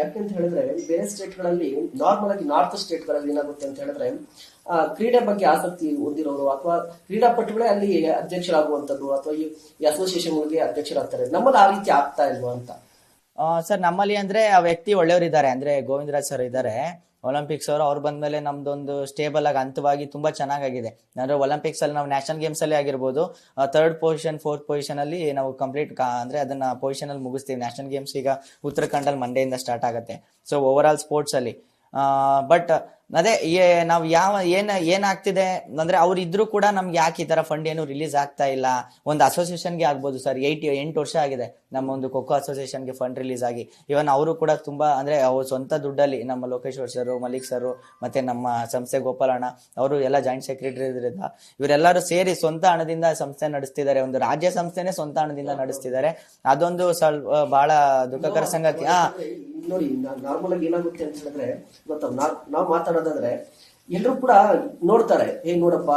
ಯಾಕೆಂತ ಹೇಳಿದ್ರೆ ಬೇರೆ ಸ್ಟೇಟ್ಗಳಲ್ಲಿ ನಾರ್ಮಲ್ ಆಗಿ ನಾರ್ತ್ ಸ್ಟೇಟ್ಗಳಲ್ಲಿ ಏನಾಗುತ್ತೆ ಅಂತ ಹೇಳಿದ್ರೆ ಕ್ರೀಡೆ ಬಗ್ಗೆ ಆಸಕ್ತಿ ಹೊಂದಿರೋರು ಅಥವಾ ಕ್ರೀಡಾಪಟುಗಳೇ ಅಲ್ಲಿ ಅಧ್ಯಕ್ಷರಾಗುವಂತದ್ದು ಅಥವಾ ಈ ಅಸೋಸಿಯೇಷನ್ಗಳಿಗೆ ಅಧ್ಯಕ್ಷರಾಗ್ತಾರೆ. ನಮ್ಮಲ್ಲಿ ಆ ರೀತಿ ಆಗ್ತಾ ಇಲ್ವಾ ಅಂತ. ಸರ್ ನಮ್ಮಲ್ಲಿ ಅಂದ್ರೆ ಆ ವ್ಯಕ್ತಿ ಒಳ್ಳೆಯವರು ಅಂದ್ರೆ ಗೋವಿಂದರಾಜ್ ಸರ್ ಇದ್ದಾರೆ ಒಲಿಂಪಿಕ್ಸ್ ಅವರು. ಅವ್ರು ಬಂದ್ಮೇಲೆ ನಮ್ದೊಂದು ಸ್ಟೇಬಲ್ ಆಗಿ ಹಂತವಾಗಿ ತುಂಬಾ ಚೆನ್ನಾಗಿದೆ. ಅಂದ್ರೆ ಒಲಿಂಪಿಕ್ಸ್ ಅಲ್ಲಿ ನಾವು ನ್ಯಾಷನಲ್ ಗೇಮ್ಸ್ ಅಲ್ಲಿ ಆಗಿರ್ಬೋದು 3rd ಪೊಸಿಷನ್ 4th ಪೊಸಿಷನ್ ಅಲ್ಲಿ ನಾವು ಕಂಪ್ಲೀಟ್ ಅಂದ್ರೆ ಅದನ್ನ ಪೊಸಿಷನ್ ಅಲ್ಲಿ ಮುಗಿಸ್ತೀವಿ. ನ್ಯಾಷನಲ್ ಗೇಮ್ಸ್ ಈಗ ಉತ್ತರಾಖಂಡ್ ಅಲ್ಲಿ ಮಂಡೆಯಿಂದ ಸ್ಟಾರ್ಟ್ ಆಗುತ್ತೆ. ಸೊ ಓವರ್ ಆಲ್ ಸ್ಪೋರ್ಟ್ಸ್ ಅಲ್ಲಿ ಬಟ್ ಅದೇ ನಾವ್ ಏನಾಗ್ತಿದೆ ಅಂದ್ರೆ ಅವ್ರು ಇದ್ರು ಕೂಡ ನಮ್ಗೆ ಯಾಕೆ ಈ ತರ ಫಂಡ್ ಏನು ರಿಲೀಸ್ ಆಗ್ತಾ ಇಲ್ಲ. ಒಂದು ಅಸೋಸಿಯೇಷನ್ಗೆ ಆಗ್ಬೋದು ಸರ್ 8 ವರ್ಷ ಆಗಿದೆ ನಮ್ಮ ಒಂದು ಖೋಖೋ ಅಸೋಸಿಯೇಷನ್ಗೆ ಫಂಡ್ ರಿಲೀಸ್ ಆಗಿ. ಇವನ್ ಅವರು ಕೂಡ ತುಂಬಾ ಅಂದ್ರೆ ಅವ್ರು ಸ್ವಂತ ದುಡ್ಡಲ್ಲಿ ನಮ್ಮ ಲೋಕೇಶ್ವರ್ ಸರ್ ಮಲಿಕ್ ಸರ್ ಮತ್ತೆ ನಮ್ಮ ಸಂಸ್ಥೆ ಗೋಪಾಲಣ್ಣ ಅವರು ಎಲ್ಲ ಜಾಯಿಂಟ್ ಸೆಕ್ರೆಟರಿ ಇದ್ರಿಂದ ಇವರೆಲ್ಲರೂ ಸೇರಿ ಸ್ವಂತ ಹಣದಿಂದ ಸಂಸ್ಥೆ ನಡೆಸ್ತಿದ್ದಾರೆ. ಒಂದು ರಾಜ್ಯ ಸಂಸ್ಥೆನೆ ಸ್ವಂತ ಹಣದಿಂದ ನಡೆಸ್ತಿದ್ದಾರೆ. ಅದೊಂದು ಸ್ವಲ್ಪ ಬಹಳ ದುಃಖಕರ ಸಂಗತಿ. ನೋಡಿ ನಾರ್ಮಲ್ ಆಗಿ ಏನಾಗುತ್ತೆ ಅಂತ ಹೇಳಿದ್ರೆ ಗೊತ್ತ ನಾವು ಮಾತಾಡೋದಾದ್ರೆ ಎಲ್ಲರೂ ಕೂಡ ನೋಡ್ತಾರೆ, ನೋಡಪ್ಪ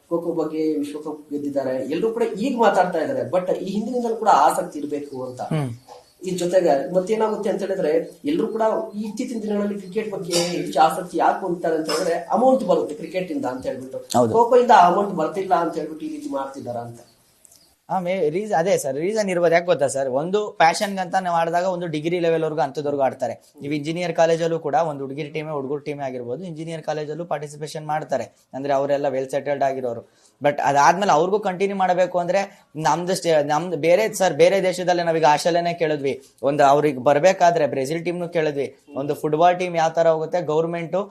ಖೋಖೋ ಬಗ್ಗೆ ವಿಶ್ವಕಪ್ ಗೆದ್ದಿದ್ದಾರೆ, ಎಲ್ಲರೂ ಕೂಡ ಈಗ ಮಾತಾಡ್ತಾ ಇದಾರೆ. ಬಟ್ ಈ ಹಿಂದಿನಿಂದಲೂ ಕೂಡ ಆಸಕ್ತಿ ಇರಬೇಕು ಅಂತ. ಈ ಜೊತೆಗೆ ಮತ್ತೇನಾಗುತ್ತೆ ಅಂತ ಹೇಳಿದ್ರೆ ಎಲ್ಲರೂ ಕೂಡ ಇತ್ತೀಚಿನ ದಿನಗಳಲ್ಲಿ ಕ್ರಿಕೆಟ್ ಬಗ್ಗೆ ಹೆಚ್ಚು ಆಸಕ್ತಿ ಯಾಕೆ ಹೊಂದ್ತಾರೆ ಅಂತ ಹೇಳಿದ್ರೆ ಅಮೌಂಟ್ ಬರುತ್ತೆ ಕ್ರಿಕೆಟ್ ಇಂದ ಅಂತ ಹೇಳ್ಬಿಟ್ಟು, ಖೋಖೋ ಇಂದ ಅಮೌಂಟ್ ಬರ್ತಿಲ್ಲ ಅಂತ ಹೇಳ್ಬಿಟ್ಟು ಈ ರೀತಿ ಮಾಡ್ತಿದಾರ ಅಂತ. ಅದೇ ಸರ್ ರೀಸನ್ ಇರ್ಬೋದು. ಯಾಕೆ ಗೊತ್ತಾ ಸರ್, ಒಂದು ಪ್ಯಾಷನ್ ಅಂತ ಮಾಡಿದಾಗ ಒಂದು ಡಿಗ್ರಿ ಲೆವೆಲ್ ವರ್ಗು ಅಂತದವರೆಗೂ ಆಡ್ತಾರೆ. ನೀವು ಇಂಜಿನಿಯರ್ ಕಾಲೇಜಲ್ಲೂ ಕೂಡ ಒಂದು ಹುಡುಗಿರ್ ಟೀಮೇ ಹುಡುಗರು ಟೀಮೇ ಆಗಿರ್ಬೋದು ಇಂಜಿನಿಯರ್ ಕಾಲೇಜಲ್ಲೂ ಪಾರ್ಟಿಸಿಪೇಷನ್ ಮಾಡ್ತಾರೆ. ಅಂದ್ರೆ ಅವರೆಲ್ಲ ವೆಲ್ ಸೆಟಲ್ಡ್ ಆಗಿರೋರು. ಬಟ್ ಅದಾದ್ಮೇಲೆ ಅವ್ರಿಗೂ ಕಂಟಿನ್ಯೂ ಮಾಡಬೇಕು ಅಂದ್ರೆ ನಮ್ದು ಬೇರೆ ದೇಶದಲ್ಲಿ ನಾವೀಗ ಆಸ್ಟ್ರೇಲಿಯಾನೇ ಕೇಳಿದ್ವಿ. ಒಂದು ಅವ್ರಿಗೆ ಬರ್ಬೇಕಾದ್ರೆ ಬ್ರೆಜಿಲ್ ಟೀಮ್ನು ಕೇಳಿದ್ವಿ. ಒಂದು ಫುಟ್ಬಾಲ್ ಟೀಮ್ ಯಾವ ತರ ಹೋಗುತ್ತೆ ಗೌರ್ಮೆಂಟು.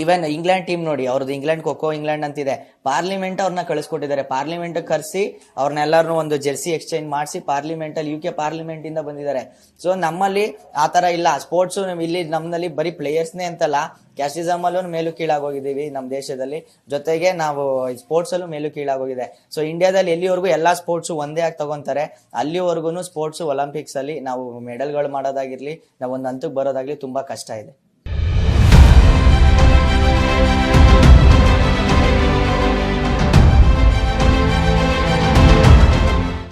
ಈವನ್ ಇಂಗ್ಲೆಂಡ್ ಟೀಮ್ ನೋಡಿ, ಅವ್ರದ್ದು ಇಂಗ್ಲೆಂಡ್ ಖೋಖೋ ಇಂಗ್ಲೆಂಡ್ ಅಂತಿದೆ, ಪಾರ್ಲಿಮೆಂಟ್ ಅವ್ರನ್ನ ಕಳಿಸ್ಕೊಟ್ಟಿದ್ದಾರೆ. ಪಾರ್ಲಿಮೆಂಟ್ ಕರೆಸಿ ಅವ್ರನ್ನೆಲ್ಲರನ್ನು ಒಂದು ಜೆರ್ಸಿ ಎಕ್ಸ್ಚೇಂಜ್ ಮಾಡಿಸಿ ಪಾರ್ಲಿಮೆಂಟ್ ಅಲ್ಲಿ UK ಪಾರ್ಲಿಮೆಂಟ್ ಇಂದ ಬಂದಿದ್ದಾರೆ. ಸೊ ನಮ್ಮಲ್ಲಿ ಆ ತರ ಇಲ್ಲ. ಸ್ಪೋರ್ಟ್ಸ್ ಇಲ್ಲಿ ನಮ್ಮಲ್ಲಿ ಬರೀ ಪ್ಲೇಯರ್ಸ್ನೇ ಅಂತಲ್ಲ, ಕ್ಯಾಸ್ಟಿಸಮ್ ಅಲ್ಲೂ ಮೇಲು ಕೀಳಾಗೋಗಿದ್ದೀವಿ ನಮ್ಮ ದೇಶದಲ್ಲಿ. ಜೊತೆಗೆ ನಾವು ಸ್ಪೋರ್ಟ್ಸ್ ಅಲ್ಲೂ ಮೇಲು ಕೀಳಾಗೋಗಿದೆ. ಸೊ ಇಂಡಿಯಾದಲ್ಲಿ ಎಲ್ಲಿವರೆಗೂ ಎಲ್ಲಾ ಸ್ಪೋರ್ಟ್ಸ್ ಒಂದೇ ಆಗಿ ತಗೊಂತಾರೆ ಅಲ್ಲಿವರೆಗೂ ಸ್ಪೋರ್ಟ್ಸ್ ಒಲಿಂಪಿಕ್ಸ್ ಅಲ್ಲಿ ನಾವು ಮೆಡಲ್ಗಳು ಮಾಡೋದಾಗಿರ್ಲಿ, ನಾವು ಒಂದು ಹಂತಕ್ಕೆ ಬರೋದಾಗ್ಲಿ ತುಂಬಾ ಕಷ್ಟ ಇದೆ.